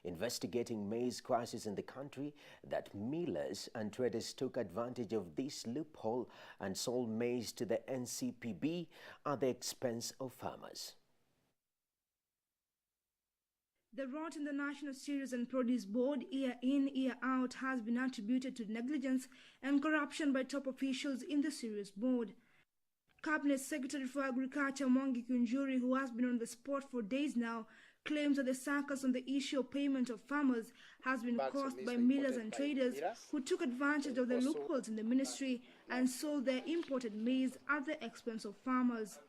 investigating maize crisis in the country that millers and traders took advantage of this loophole and sold maize to the NCPB at the expense of farmers. The rot in the National Cereals and Produce Board year in, year out has been attributed to negligence and corruption by top officials in the Cereals Board. Cabinet Secretary for Agriculture Mwangi Kunjuri, who has been on the spot for days now, claims that the circus on the issue of payment of farmers has been caused by millers and traders who took advantage of the loopholes in the ministry and sold their imported maize at the expense of farmers.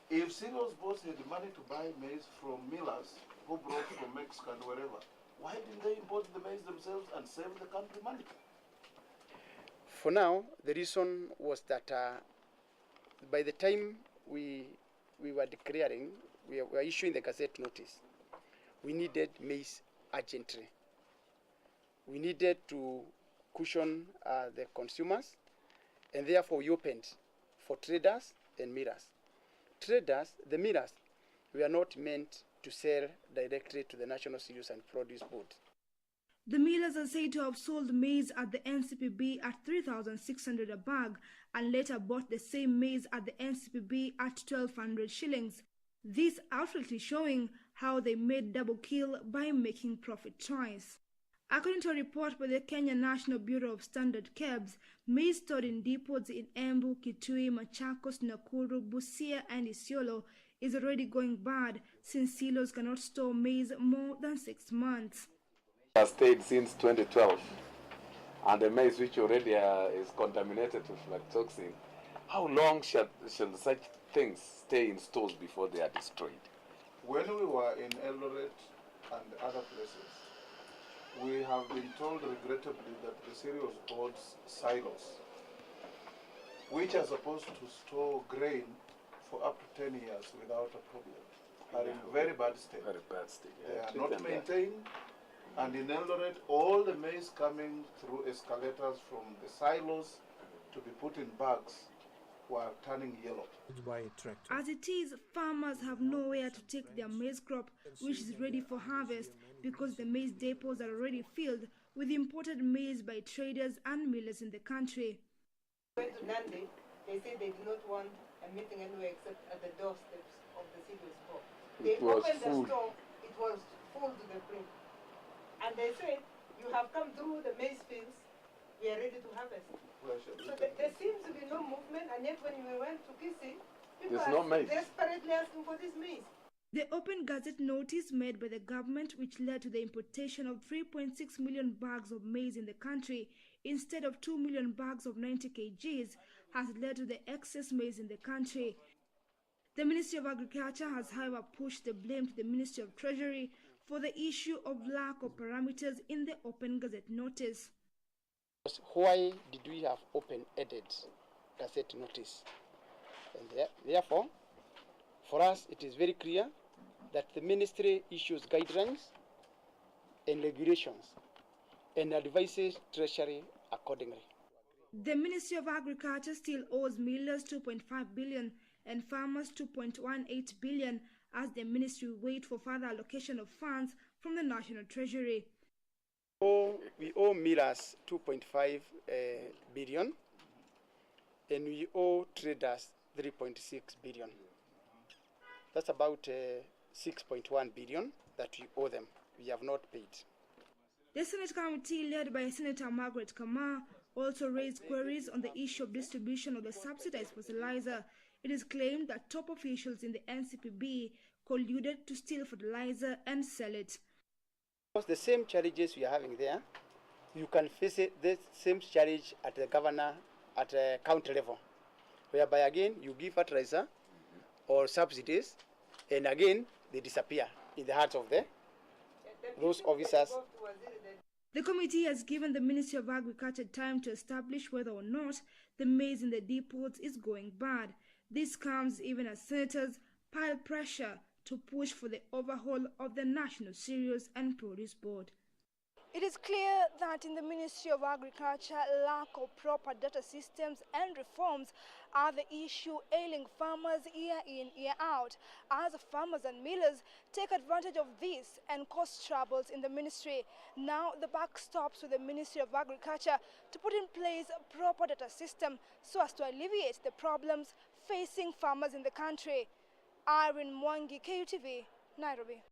If cereals boards had the money to buy maize from millers who brought from Mexico and wherever, why didn't they import the maize themselves and save the country money? For now, the reason was that by the time we were declaring, we were issuing the Gazette notice, we needed maize urgently. We needed to cushion the consumers, and therefore we opened for traders and millers. Traders, the millers, were not meant to sell directly to the National Cereals and Produce Board. The millers are said to have sold maize at the NCPB at 3,600 a bag and later bought the same maize at the NCPB at 1,200 shillings. This outrightly showing how they made double kill by making profit choice. According to a report by the Kenya National Bureau of Standard KEBS, maize stored in depots in Embu, Kitui, Machakos, Nakuru, Busia and Isiolo is already going bad since silos cannot store maize more than 6 months. Has stayed since 2012, and the maize which already is contaminated with aflatoxin, how long shall such things stay in stores before they are destroyed? When we were in Eldoret and other places, we have been told regrettably that the cereals board's silos, which are supposed to store grain for up to 10 years without a problem, are in very bad state. Very bad state. Yeah. They are not maintained, and in Eldoret, all the maize coming through escalators from the silos to be put in bags were turning yellow. As it is, farmers have nowhere to take their maize crop, which is ready for harvest, because the maize depots are already filled with imported maize by traders and millers in the country. Went to Nandi, they said they do not want a meeting anywhere except at the doorsteps of the cereals board. They opened the store, it was full to the brim. And they said, you have come through the maize fields, we are ready to harvest. So there seems to be no movement, and yet when we went to Kisi, people are desperately asking for this maize. The open gazette notice made by the government, which led to the importation of 3.6 million bags of maize in the country instead of 2 million bags of 90 kgs, has led to the excess maize in the country. The Ministry of Agriculture has, however, pushed the blame to the Ministry of Treasury for the issue of lack of parameters in the open gazette notice. Why did we have open-ended gazette notice? And therefore, for us, it is very clear that the ministry issues guidelines and regulations and advises Treasury accordingly. The Ministry of Agriculture still owes millers 2.5 billion and farmers 2.18 billion as the ministry waits for further allocation of funds from the National Treasury. We owe millers 2.5 billion and we owe traders 3.6 billion. That's about 6.1 billion that we owe them. We have not paid. The Senate committee led by Senator Margaret Kamar also raised queries on the issue of distribution of the subsidized fertilizer. It is claimed that top officials in the NCPB colluded to steal fertilizer and sell it. Because the same challenges we are having there, you can face it, the same challenge at the governor, at the county level, whereby again you give fertilizer or subsidies, and again they disappear in the hearts of those officers. The committee has given the Ministry of Agriculture time to establish whether or not the maize in the depots is going bad. This comes even as senators pile pressure to push for the overhaul of the National Cereals and Produce Board. It is clear that in the Ministry of Agriculture, lack of proper data systems and reforms are the issue ailing farmers year in, year out, as farmers and millers take advantage of this and cause troubles in the ministry. Now the buck stops with the Ministry of Agriculture to put in place a proper data system so as to alleviate the problems facing farmers in the country. Irene Mwangi, KUTV, Nairobi.